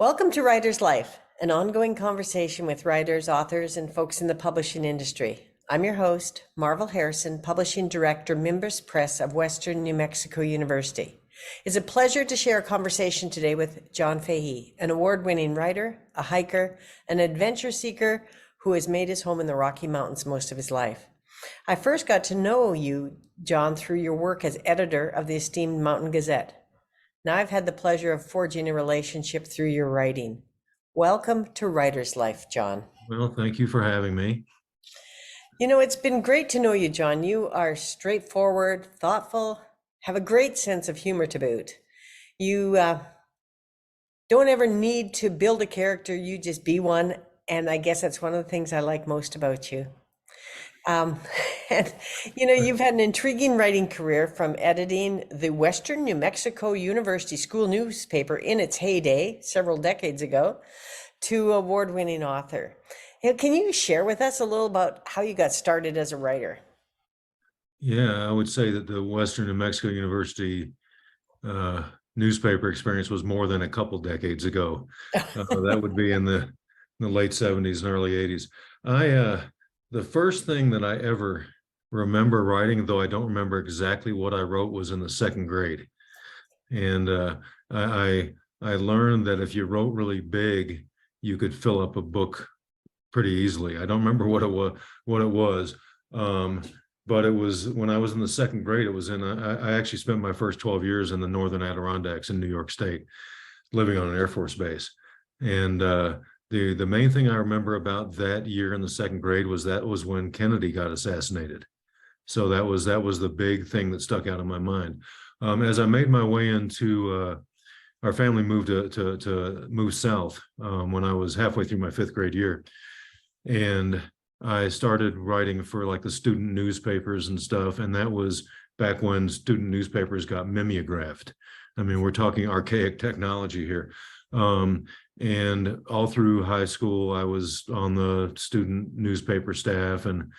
Welcome to Writer's Life, an ongoing conversation with writers, authors, and folks in the publishing industry. I'm your host, Marvel Harrison, Publishing Director, Mimbres Press of Western New Mexico University. It's a pleasure to share a conversation today with John Fayhee, an award-winning writer, a hiker, an adventure seeker who has made his home in the Rocky Mountains most of his life. I first got to know you, John, through your work as editor of the esteemed Mountain Gazette. Now I've had the pleasure of forging a relationship through your writing. Welcome to Writer's Life, John. Well, thank you for having me. You know, it's been great to know you, John. You are straightforward, thoughtful, have a great sense of humor to boot. You don't ever need to build a character, you just be one. And I guess that's one of the things I like most about you. And you've had an intriguing writing career, from editing the Western New Mexico University school newspaper in its heyday several decades ago to award-winning author. Can you share with us a little about how you got started as a writer? Yeah, I would say that the Western New Mexico University newspaper experience was more than a couple decades ago. That would be in the late 70s and early 80s. The first thing that I ever remember writing, though I don't remember exactly what I wrote, was in the second grade. And I learned that if you wrote really big, you could fill up a book pretty easily. I don't remember what it was. But it was when I was in the second grade. It was I actually spent my first 12 years in the Northern Adirondacks in New York State, living on an Air Force base. And the main thing I remember about that year in the second grade was when Kennedy got assassinated. So that was the big thing that stuck out in my mind. As I made my way into our family moved to move south when I was halfway through my fifth grade year, and I started writing for like the student newspapers and stuff. And that was back when student newspapers got mimeographed. I mean, we're talking archaic technology here. And all through high school, I was on the student newspaper staff, and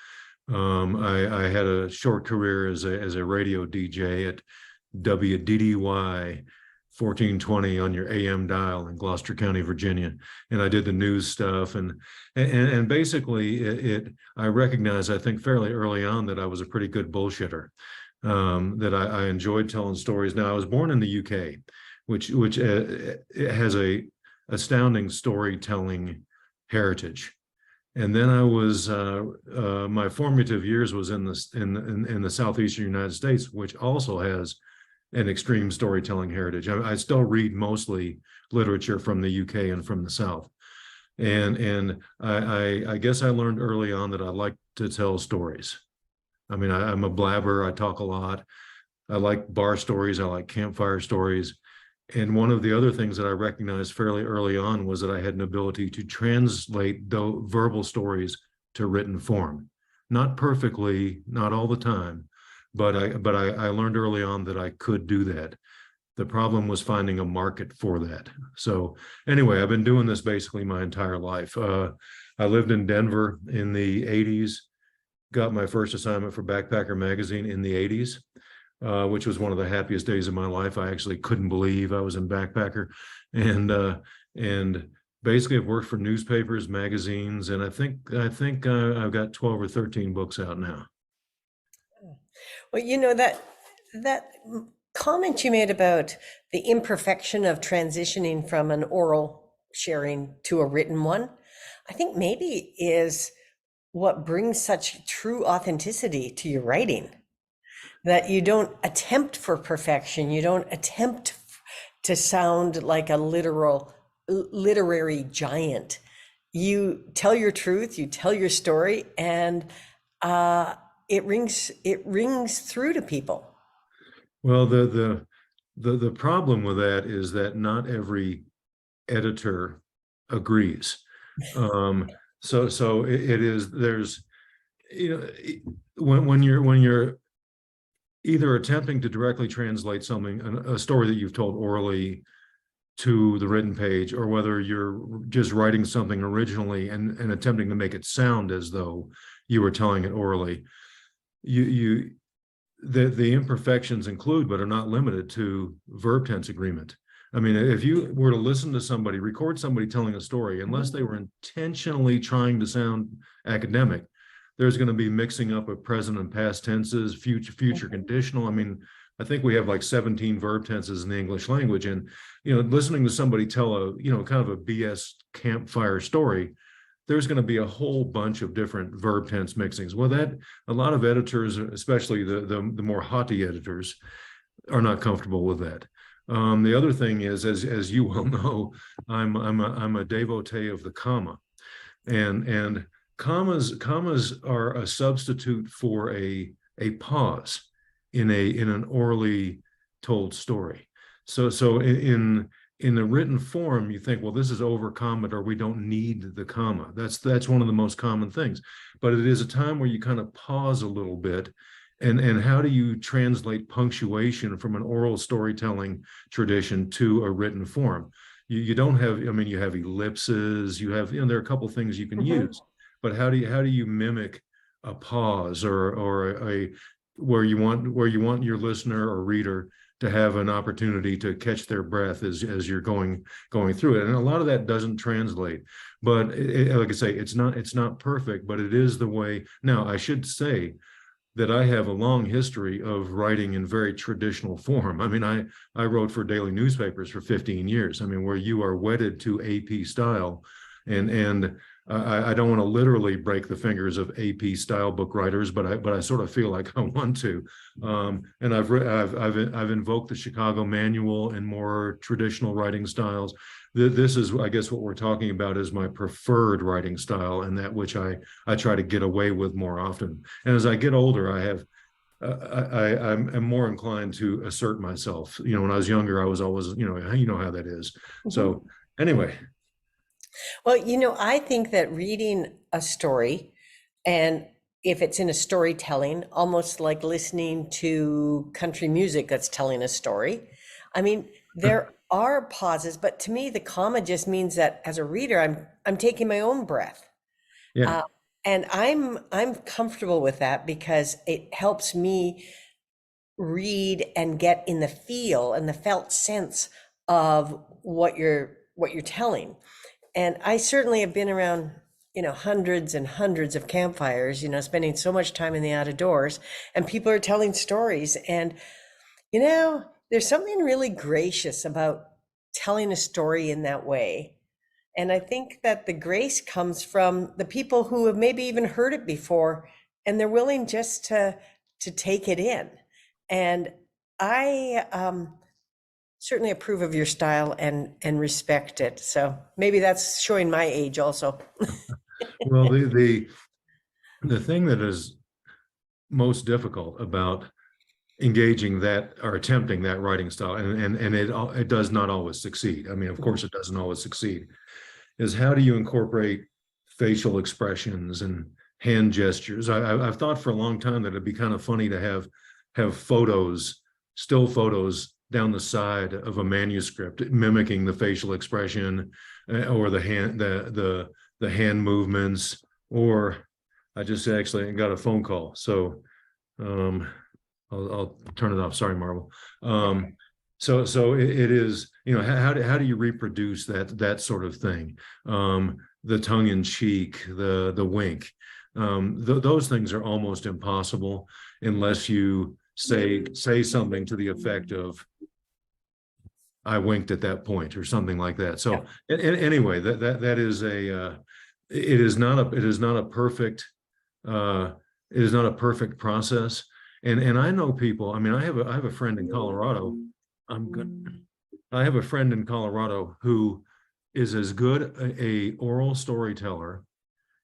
I had a short career as a radio DJ at WDDY 1420 on your AM dial in Gloucester County, Virginia, and I did the news stuff, and basically I recognized, I think fairly early on, that I was a pretty good bullshitter, that I enjoyed telling stories. Now, I was born in the UK, which has a astounding storytelling heritage. And then I was my formative years was in the southeastern United States, which also has an extreme storytelling heritage. I still read mostly literature from the UK and from the South. And I guess I learned early on that I like to tell stories. I mean, I'm a blabber, I talk a lot. I like bar stories, I like campfire stories. And one of the other things that I recognized fairly early on was that I had an ability to translate the verbal stories to written form. Not perfectly, not all the time, but I learned early on that I could do that. The problem was finding a market for that. So anyway, I've been doing this basically my entire life. I lived in Denver in the 80s, got my first assignment for Backpacker magazine in the 80s. Which was one of the happiest days of my life. I actually couldn't believe I was in Backpacker, and basically I've worked for newspapers, magazines, and I think I've got 12 or 13 books out now. Well, that comment you made about the imperfection of transitioning from an oral sharing to a written one, I think maybe is what brings such true authenticity to your writing. That you don't attempt for perfection. You don't attempt to sound like a literary giant. You tell your truth, you tell your story, and it rings through to people. Well, the problem with that is that not every editor agrees. So it is, there's, when you're either attempting to directly translate something, a story that you've told orally, to the written page, or whether you're just writing something originally and attempting to make it sound as though you were telling it orally, the imperfections include, but are not limited to, verb tense agreement. I mean, if you were to listen to somebody, record somebody telling a story, unless they were intentionally trying to sound academic, there's going to be mixing up of present and past tenses, future conditional. I mean, I think we have like 17 verb tenses in the English language. And, listening to somebody tell kind of a BS campfire story, there's going to be a whole bunch of different verb tense mixings. Well, that a lot of editors, especially the more haughty editors, are not comfortable with that. The other thing is, as you well know, I'm a devotee of the comma, and commas are a substitute for a pause in an orally told story. So in the written form, you think, well, this is over comment, or we don't need the comma. That's one of the most common things. But it is a time where you kind of pause a little bit. And how do you translate punctuation from an oral storytelling tradition to a written form? You don't have, I mean, you have ellipses, you have, there are a couple of things you can use, but how do you mimic a pause or a where you want your listener or reader to have an opportunity to catch their breath as you're going through it? And a lot of that doesn't translate, but like I say, it's not perfect, but it is the way. Now, I should say that I have a long history of writing in very traditional form. I mean, I wrote for daily newspapers for 15 years. I mean, where you are wedded to AP style, and I don't want to literally break the fingers of AP style book writers, but I sort of feel like I want to. And I've invoked the Chicago Manual and more traditional writing styles. This is, I guess, what we're talking about is my preferred writing style, and that which I try to get away with more often. And as I get older, I'm more inclined to assert myself. When I was younger, I was always, how that is. So anyway. Well, I think that reading a story, and if it's in a storytelling, almost like listening to country music that's telling a story. I mean, there are pauses, but to me, the comma just means that as a reader, I'm taking my own breath. Yeah. And I'm comfortable with that because it helps me read and get in the feel and the felt sense of what you're telling. And I certainly have been around, hundreds and hundreds of campfires, spending so much time in the out of doors, and people are telling stories. And, there's something really gracious about telling a story in that way. And I think that the grace comes from the people who have maybe even heard it before, and they're willing just to take it in. And I certainly approve of your style and respect it. So maybe that's showing my age also. Well, the thing that is most difficult about engaging that or attempting that writing style, and it does not always succeed. I mean, of course, it doesn't always succeed. Is how do you incorporate facial expressions and hand gestures? I've thought for a long time that it'd be kind of funny to have still photos down the side of a manuscript mimicking the facial expression or the hand movements. Or I just actually got a phone call, so I'll turn it off. Sorry, Marvel. So it is, how do you reproduce that sort of thing? The tongue in cheek, the wink, those things are almost impossible unless you say something to the effect of, I winked at that point, or something like that. So anyway, that is it is not a perfect process. And I know people. I mean, I have a friend in Colorado. I have a friend in Colorado who is as good a oral storyteller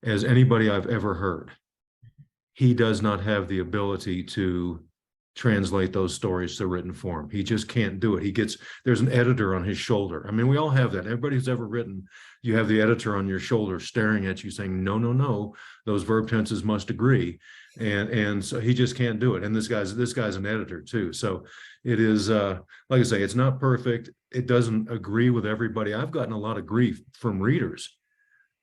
as anybody I've ever heard. He does not have the ability to translate those stories to written form. He just can't do it. There's an editor on his shoulder. I mean, we all have that. Everybody who's ever written, you have the editor on your shoulder staring at you saying, no, those verb tenses must agree. And so he just can't do it. And this guy's an editor too. So it is, like I say, it's not perfect. It doesn't agree with everybody. I've gotten a lot of grief from readers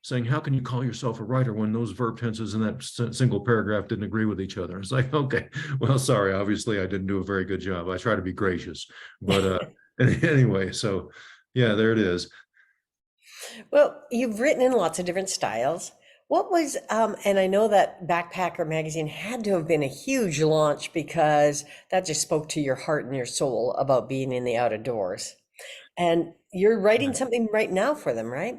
saying, how can you call yourself a writer when those verb tenses in that single paragraph didn't agree with each other? It's like, okay, well, sorry, obviously I didn't do a very good job. I try to be gracious, but Anyway, so yeah, there it is. Well, you've written in lots of different styles. What was, and I know that Backpacker magazine had to have been a huge launch because that just spoke to your heart and your soul about being in the out of doors. And you're writing something right now for them, right?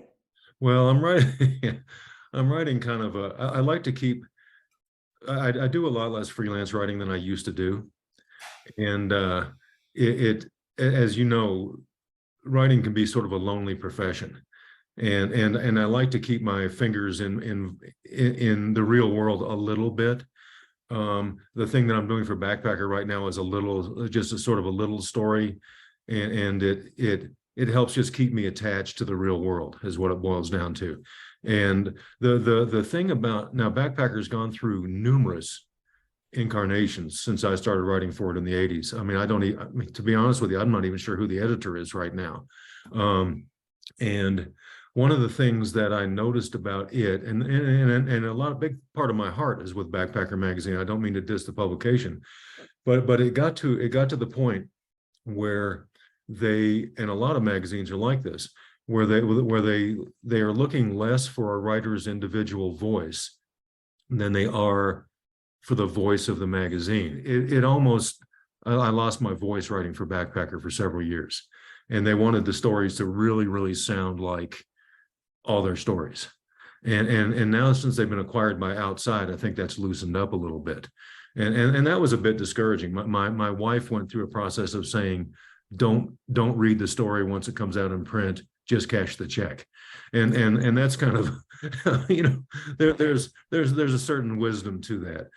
Well, I'm writing. I'm writing kind of a. I like to keep. I do a lot less freelance writing than I used to do, and as you know, writing can be sort of a lonely profession, and I like to keep my fingers in the real world a little bit. The thing that I'm doing for Backpacker right now is a little, just a sort of a little story, and it helps just keep me attached to the real world, is what it boils down to. And the thing about now, Backpacker's gone through numerous incarnations since I started writing for it in the 80s. I mean, I mean, to be honest with you, I'm not even sure who the editor is right now. And one of the things that I noticed about it, and a lot of big part of my heart is with Backpacker magazine. I don't mean to diss the publication, but it got to the point where and a lot of magazines are like this, where they are looking less for a writer's individual voice than they are for the voice of the magazine. It almost, I lost my voice writing for Backpacker for several years, and they wanted the stories to really, really sound like all their stories. And now, since they've been acquired by Outside, I think that's loosened up a little bit. And that was a bit discouraging. My wife went through a process of saying, don't read the story once it comes out in print, just cash the check. And that's kind of, there's a certain wisdom to that.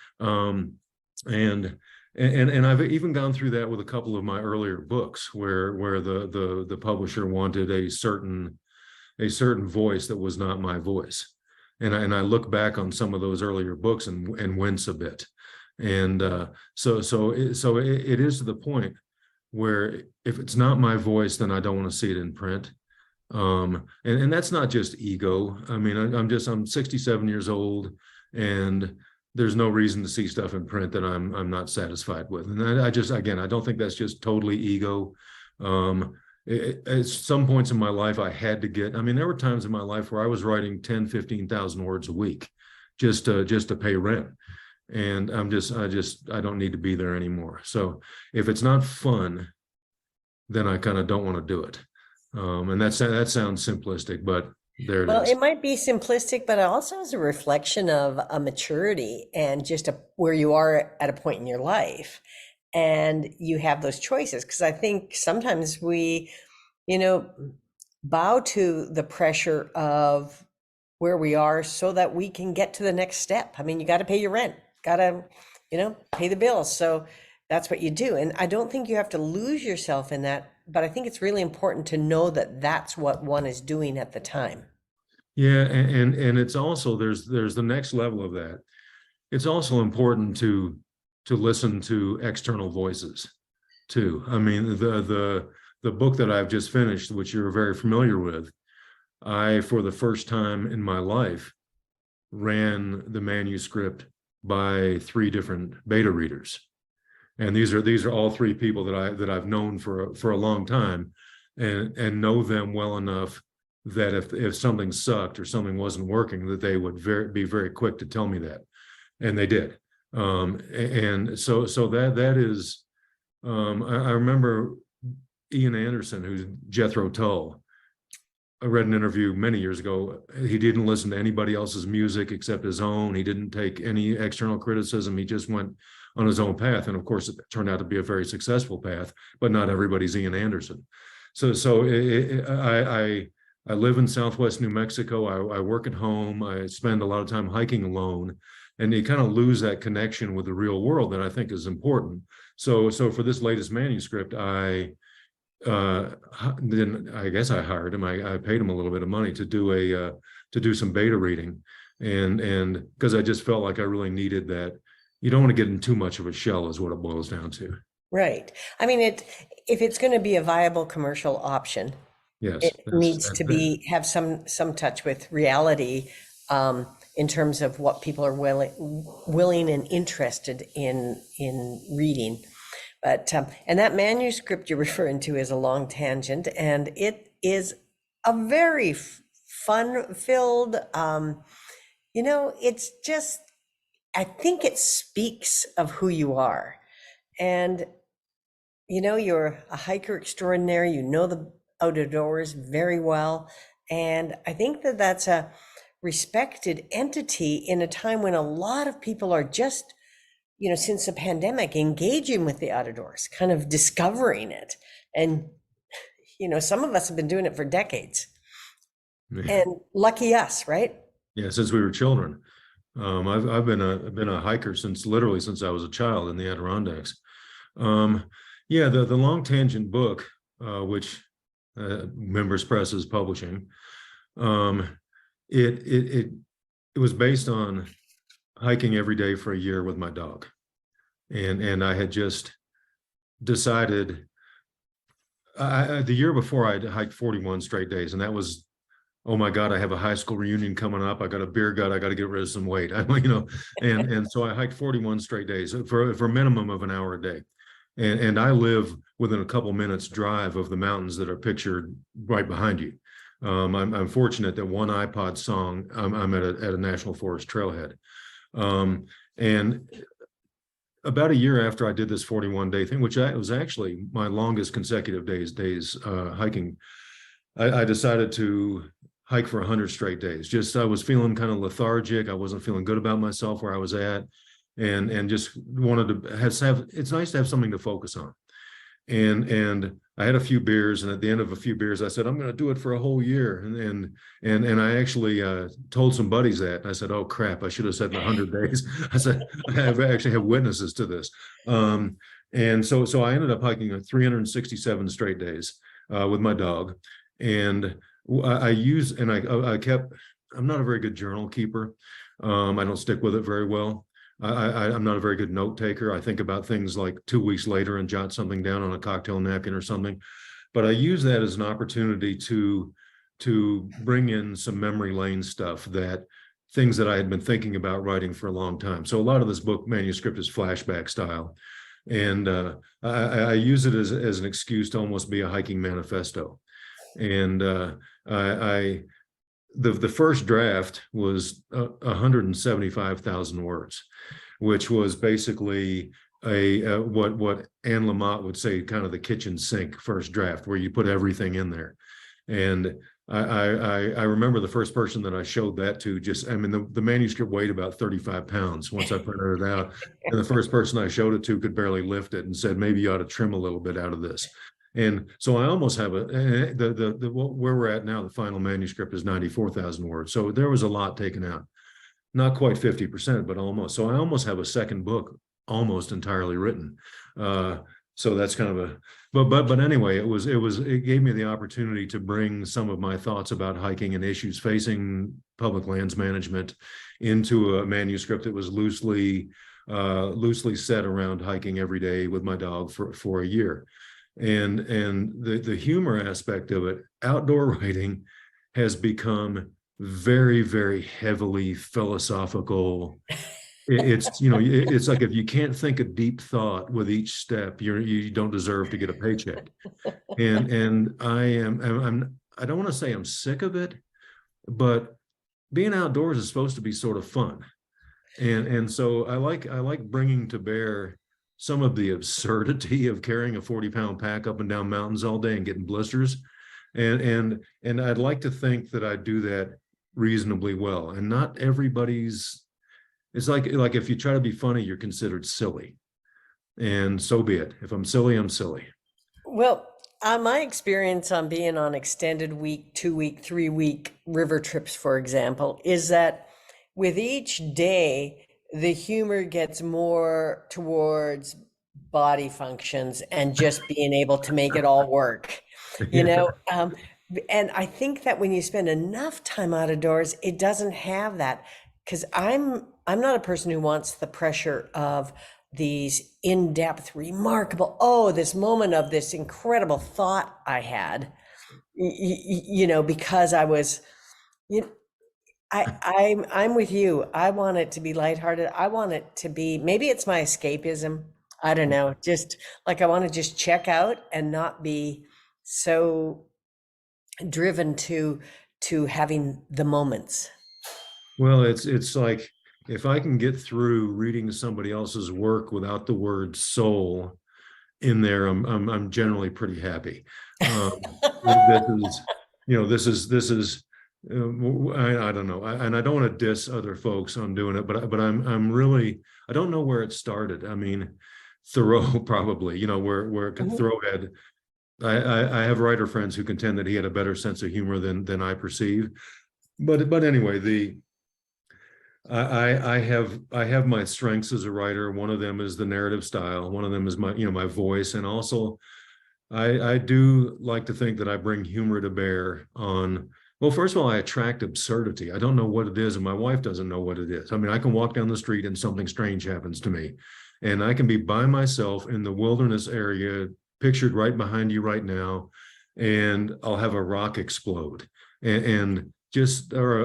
And I've even gone through that with a couple of my earlier books where the publisher wanted a certain voice that was not my voice. And I look back on some of those earlier books and wince a bit. And so it is to the point where if it's not my voice, then I don't want to see it in print. And that's not just ego. I mean, I'm 67 years old, and there's no reason to see stuff in print that I'm not satisfied with. And I just, again, I don't think that's just totally ego. At some points in my life, I had to I mean, there were times in my life where I was writing 10, 15,000 words a week just to pay rent. And I don't need to be there anymore. So if it's not fun, then I kind of don't want to do it. And that sounds simplistic, but there it Well, is. it might be simplistic, but it also is a reflection of a maturity and just where you are at a point in your life. And you have those choices. Because I think sometimes we, you know, bow to the pressure of where we are so that we can get to the next step. I mean, you got to pay your rent, got to, pay the bills. So that's what you do. And I don't think you have to lose yourself in that, but I think it's really important to know that that's what one is doing at the time. Yeah, and it's also there's the next level of that. It's also important to listen to external voices too. I mean, the book that I've just finished, which you're very familiar with, I, for the first time in my life, ran the manuscript by 3 different beta readers. And these are all 3 people that I've known for a long time, and know them well enough that if something sucked or something wasn't working, that they would be very quick to tell me that, and they did. And so that is, I remember Ian Anderson, who's Jethro Tull. I read an interview many years ago. He didn't listen to anybody else's music except his own. He didn't take any external criticism. He just went on his own path. And of course, it turned out to be a very successful path, but not everybody's Ian Anderson. So I live in Southwest New Mexico. I work at home. I spend a lot of time hiking alone, and you kind of lose that connection with the real world that I think is important. So for this latest manuscript, then I guess I hired him. I paid him a little bit of money to do some beta reading, and because I just felt like I really needed that. You don't want to get in too much of a shell, is what it boils down to. Right. I mean, if it's going to be a viable commercial option, Yes, it needs to have some touch with reality, in terms of what people are willing and interested in reading. But and that manuscript you're referring to is a long tangent, and it is a very fun-filled. It's just, I think it speaks of who you are, and you're a hiker extraordinary. You know the outdoors very well, and I think that that's a respected entity in a time when a lot of people are just, since the pandemic, engaging with the outdoors, kind of discovering it. And, some of us have been doing it for decades. Yeah, And lucky us, right? yeah, since we were children. I've been a hiker literally since I was a child in the Adirondacks. Um, yeah, the long tangent book, which Mimbres Press is publishing, um, it was based on hiking every day for a year with my dog, and I had just decided the year before I'd hiked 41 straight days, and that was, oh my God, I have a high school reunion coming up. I got a beer gut. I got to get rid of some weight. And so I hiked 41 straight days for a minimum of an hour a day. And I live within a couple minutes drive of the mountains that are pictured right behind you. I'm fortunate that one iPod song, I'm at a national forest trailhead. And about a year after I did this 41-day thing, which was actually my longest consecutive days hiking, I decided to hike for 100 straight days. Just, I was feeling kind of lethargic. I wasn't feeling good about myself where I was at, and just wanted to have, it's nice to have something to focus on. And I had a few beers, and at the end of a few beers, I said, I'm going to do it for a whole year. And I actually told some buddies that. And I said, oh crap, I should have said 100 days. I said, actually have witnesses to this. And so I ended up hiking 367 straight days with my dog. And I'm not a very good journal keeper. I don't stick with it very well. I'm not a very good note taker. I think about things like 2 weeks later and jot something down on a cocktail napkin or something. But I use that as an opportunity to bring in some memory lane stuff, that things that I had been thinking about writing for a long time. So a lot of this book manuscript is flashback style. And I use it as an excuse to almost be a hiking manifesto. And the first draft was 175,000 words, which was basically what Anne Lamott would say, kind of the kitchen sink first draft, where you put everything in there. And I remember the first person that I showed that to, the manuscript weighed about 35 pounds once I printed it out. And the first person I showed it to could barely lift it and said, maybe you ought to trim a little bit out of this. And so I almost have where we're at now, the final manuscript is 94,000 words. So there was a lot taken out, not quite 50%, but almost. So I almost have a second book almost entirely written. So that's kind of but anyway, it gave me the opportunity to bring some of my thoughts about hiking and issues facing public lands management into a manuscript that was loosely set around hiking every day with my dog for a year. And the humor aspect of it, outdoor writing has become very, very heavily philosophical. It's like, if you can't think a deep thought with each step, you don't deserve to get a paycheck. And I don't want to say I'm sick of it, but being outdoors is supposed to be sort of fun. And so I like bringing to bear some of the absurdity of carrying a 40-pound pack up and down mountains all day and getting blisters. And I'd like to think that I do that reasonably well. And not everybody's, it's like if you try to be funny, you're considered silly. And so be it. If I'm silly, I'm silly. Well, my experience on being on extended week, 2 week, 3 week river trips, for example, is that with each day, the humor gets more towards body functions and just being able to make it all work, you Yeah. know? And I think that when you spend enough time out of doors, it doesn't have that. Because I'm not a person who wants the pressure of these in-depth, remarkable, oh, this moment of this incredible thought I had, because I was, you I'm with you. I want it to be lighthearted. I want it to be, maybe it's my escapism. I don't know, just like I want to just check out and not be so driven to having the moments. Well, it's like if I can get through reading somebody else's work without the word soul in there, I'm generally pretty happy. This is, this is. I don't know, and I don't want to diss other folks on doing it, but I'm really, I don't know where it started. I mean, Thoreau probably, where Mhm. Thoreau had. I have writer friends who contend that he had a better sense of humor than I perceive. But anyway, I have my strengths as a writer. One of them is the narrative style. One of them is my voice, and also I do like to think that I bring humor to bear on. Well, first of all, I attract absurdity. I don't know what it is, and my wife doesn't know what it is. I mean, I can walk down the street and something strange happens to me, and I can be by myself in the wilderness area, pictured right behind you right now, and I'll have a rock explode, and just or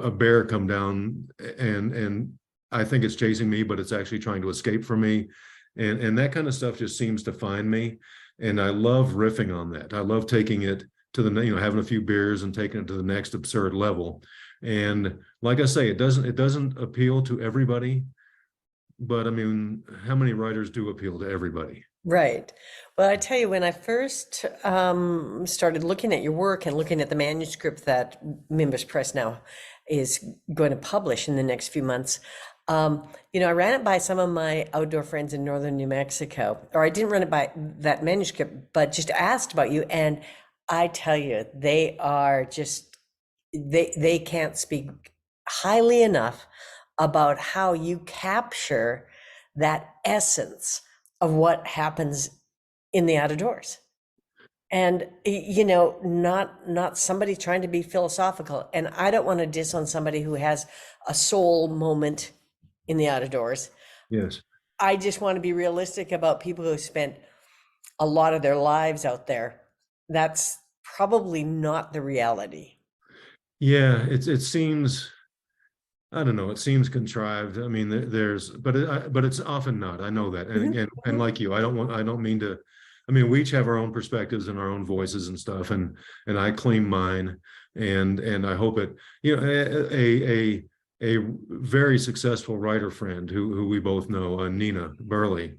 a bear come down, and I think it's chasing me, but it's actually trying to escape from me, and that kind of stuff just seems to find me, and I love riffing on that. I love taking it to having a few beers and taking it to the next absurd level. And like I say, it doesn't appeal to everybody, but I mean, how many writers do appeal to everybody? Right. Well, I tell you, when I first started looking at your work and looking at the manuscript that Mimbres Press now is going to publish in the next few months, I ran it by some of my outdoor friends in northern New Mexico, or I didn't run it by that manuscript, but just asked about you. And I tell you, they are just, they can't speak highly enough about how you capture that essence of what happens in the out of doors. And not somebody trying to be philosophical. And I don't want to diss on somebody who has a soul moment in the out of doors. Yes. I just want to be realistic about people who spent a lot of their lives out there. That's probably not the reality. Yeah, it seems, I don't know. It seems contrived. I mean, but it's often not. I know that. And Mhm, again, and mhm. like you, I don't mean to. I mean, we each have our own perspectives and our own voices and stuff, and I claim mine, and I hope it. A very successful writer friend who we both know, Nina Burley.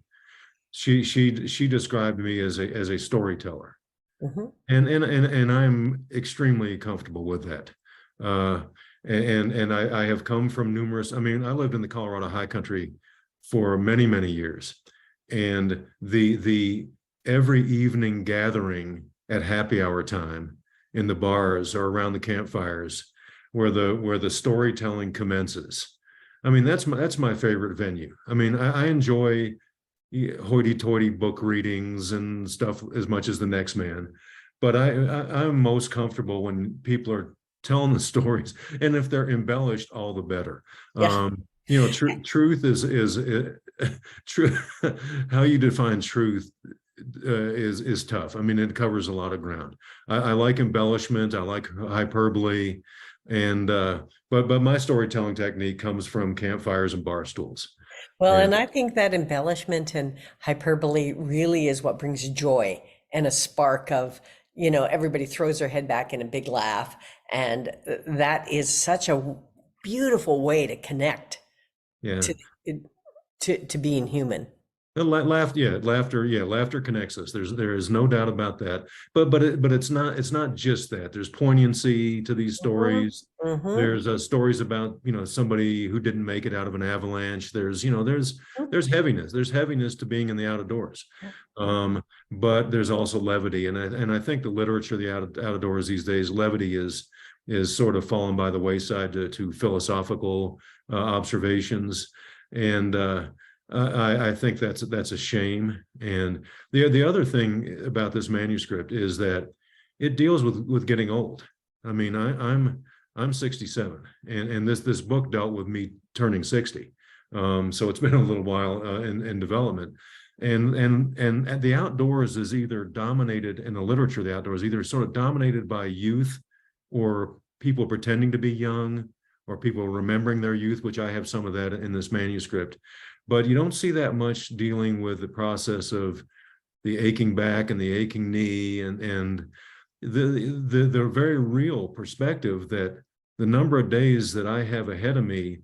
She described me as a storyteller, Mhm. and I'm extremely comfortable with that. Uh, and I have come from numerous. I mean, I lived in the Colorado high country for many years, and the every evening gathering at happy hour time in the bars or around the campfires where the storytelling commences. I mean, that's my favorite venue. I mean, I enjoy hoity-toity book readings and stuff as much as the next man, but I'm most comfortable when people are telling the stories, and if they're embellished, all the better. Yeah. Truth is true. How you define truth is tough. I mean, it covers a lot of ground. I like embellishment. I like hyperbole, and but my storytelling technique comes from campfires and bar stools. Well, And and I think that embellishment and hyperbole really is what brings joy and a spark of, everybody throws their head back in a big laugh. And that is such a beautiful way to connect yeah. to to being human. Laughter connects us. There is no doubt about that. But it's not just that. There's poignancy to these Hmm. stories. Hmm. There's stories about somebody who didn't make it out of an avalanche. There's heaviness. There's heaviness to being in the outdoors. But there's also levity, and I think the literature of the outdoors these days, levity is sort of fallen by the wayside to philosophical observations, and I think that's a shame. And the other thing about this manuscript is that it deals with getting old. I mean, I'm 67, and this book dealt with me turning 60. So it's been a little while in development. And the outdoors is either dominated in the literature of the outdoors, either sort of dominated by youth or people pretending to be young or people remembering their youth, which I have some of that in this manuscript, but you don't see that much dealing with the process of the aching back and the aching knee, and the very real perspective that the number of days that I have ahead of me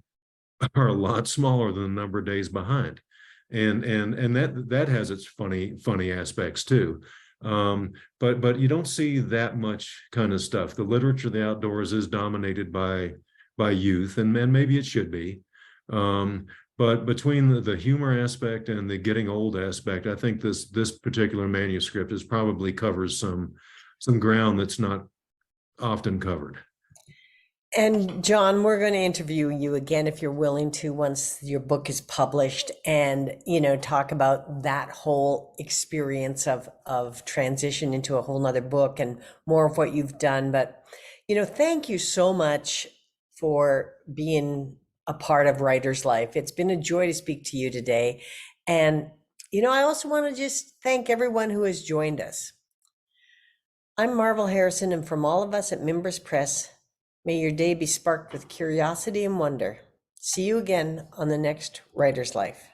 are a lot smaller than the number of days behind. And that has its funny aspects too. But you don't see that much kind of stuff. The literature of the outdoors is dominated by youth, and maybe it should be. But between the humor aspect and the getting old aspect, I think this particular manuscript is probably covers some ground that's not often covered. And John, we're going to interview you again if you're willing to once your book is published, and talk about that whole experience of transition into a whole nother book and more of what you've done. But thank you so much for being a part of Writer's Life. It's been a joy to speak to you today. And I also want to just thank everyone who has joined us. I'm Marvel Harrison, and from all of us at Mimbres Press, may your day be sparked with curiosity and wonder. See you again on the next Writer's Life.